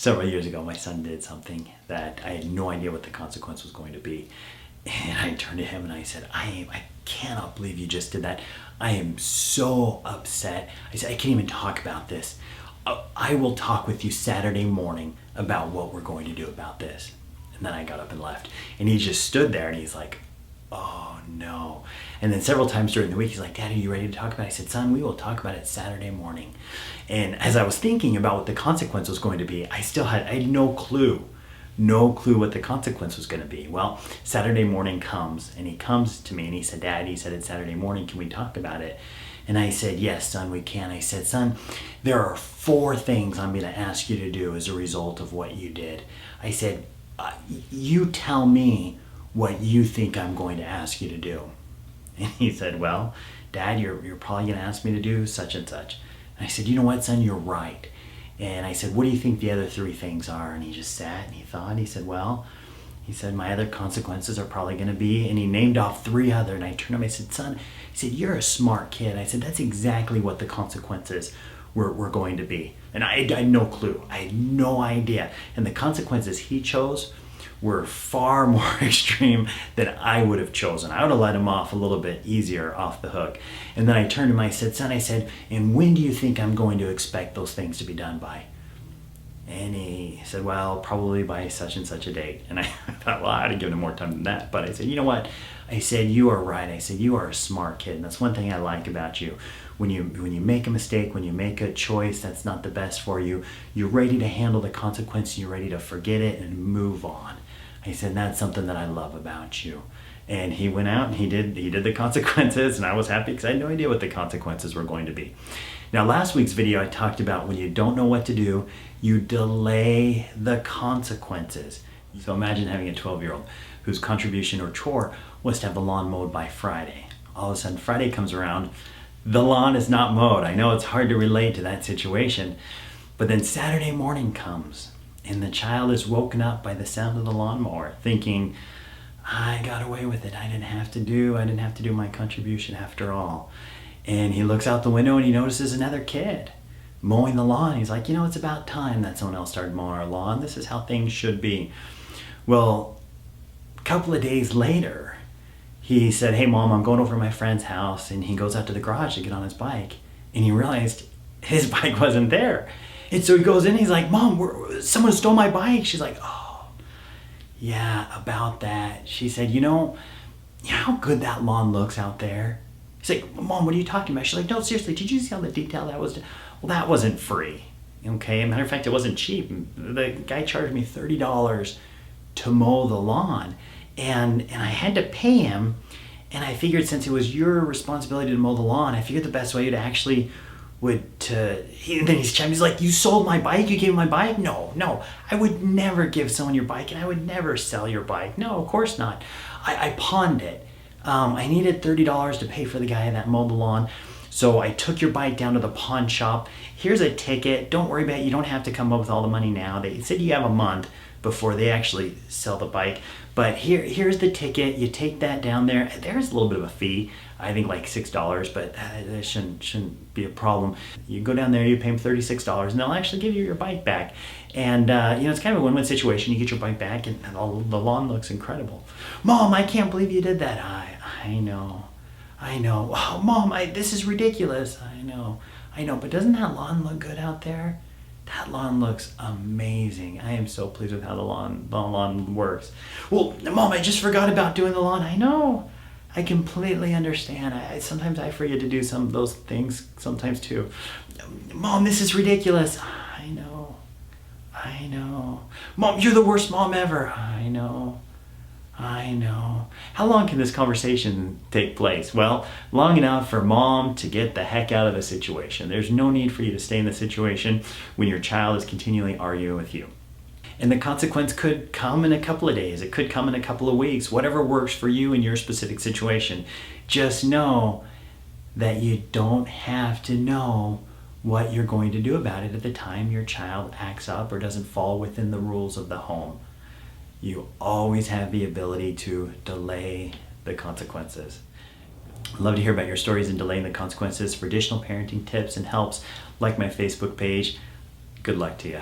Several years ago, my son did something that I had no idea what the consequence was going to be. And I turned to him and I said, I cannot believe you just did that. I am so upset. I said, I can't even talk about this. I will talk with you Saturday morning about what we're going to do about this. And then I got up and left. And he just stood there and he's like, oh no. And then several times during the week, he's like, Dad, are you ready to talk about it? I said, son, we will talk about it Saturday morning. And as I was thinking about what the consequence was going to be, I had no clue what the consequence was going to be. Well, Saturday morning comes and he comes to me and he said, Dad, it's Saturday morning. Can we talk about it? And I said, yes, son, we can. I said, son, there are 4 things I'm going to ask you to do as a result of what you did. I said, you tell me what you think I'm going to ask you to do. And he said, well, Dad, you're probably going to ask me to do such and such. And I said, you know what, son, you're right. And I said, what do you think the other 3 things are? And he just sat and he thought. He said, well, my other consequences are probably going to be, and he named off 3 other. And I turned to him, I said, son, he said, you're a smart kid. I said, that's exactly what the consequences were going to be. And I had no clue. I had no idea. And the consequences he chose were far more extreme than I would have chosen. I would have let him off a little bit easier off the hook. And then I turned to him, I said, son, and when do you think I'm going to expect those things to be done by? And he said, well, probably by such and such a date. And I thought, well, I'd have given him more time than that. But I said, you know what? I said, you are right. I said, you are a smart kid. And that's one thing I like about you. When you make a mistake, when you make a choice that's not the best for you, you're ready to handle the consequence. You're ready to forget it and move on. I said, that's something that I love about you. And he went out and he did the consequences, and I was happy because I had no idea what the consequences were going to be. Now, last week's video, I talked about when you don't know what to do, you delay the consequences. So imagine having a 12-year-old whose contribution or chore was to have the lawn mowed by Friday. All of a sudden, Friday comes around, the lawn is not mowed. I know it's hard to relate to that situation, but then Saturday morning comes, and the child is woken up by the sound of the lawnmower, thinking, I got away with it. I didn't have to do my contribution after all. And he looks out the window and he notices another kid mowing the lawn. He's like, it's about time that someone else started mowing our lawn. This is how things should be. Well, a couple of days later, he said, hey, Mom, I'm going over to my friend's house. And he goes out to the garage to get on his bike. And he realized his bike wasn't there. And so he goes in, he's like, Mom, someone stole my bike. She's like, oh, yeah, about that. She said, you know how good that lawn looks out there? He's like, Mom, what are you talking about? She's like, no, seriously, did you see all the detail that was? Well, that wasn't free, okay? As a matter of fact, it wasn't cheap. The guy charged me $30 to mow the lawn, and I had to pay him, and I figured since it was your responsibility to mow the lawn, I figured the best way to actually then he's like, you sold my bike? You gave me my bike? No, I would never give someone your bike, and I would never sell your bike. No, of course not. I pawned it. I needed $30 to pay for the guy that mowed the lawn. So I took your bike down to the pawn shop. Here's a ticket. Don't worry about it. You don't have to come up with all the money now. They said you have a month before they actually sell the bike. But here's the ticket. You take that down there. There's a little bit of a fee. I think like $6, but that shouldn't be a problem. You go down there, you pay them $36, and they'll actually give you your bike back. And it's kind of a win-win situation. You get your bike back, and the lawn looks incredible. Mom, I can't believe you did that. I know. Oh, Mom, this is ridiculous. I know. But doesn't that lawn look good out there? That lawn looks amazing. I am so pleased with how the lawn works. Well, Mom, I just forgot about doing the lawn. I know. I completely understand. Sometimes I forget to do some of those things sometimes too. Mom, this is ridiculous. I know. Mom, you're the worst mom ever. I know. How long can this conversation take place? Well, long enough for Mom to get the heck out of the situation. There's no need for you to stay in the situation when your child is continually arguing with you. And the consequence could come in a couple of days. It could come in a couple of weeks. Whatever works for you in your specific situation. Just know that you don't have to know what you're going to do about it at the time your child acts up or doesn't fall within the rules of the home. You always have the ability to delay the consequences. I'd love to hear about your stories in delaying the consequences. For additional parenting tips and helps, like my Facebook page. Good luck to you.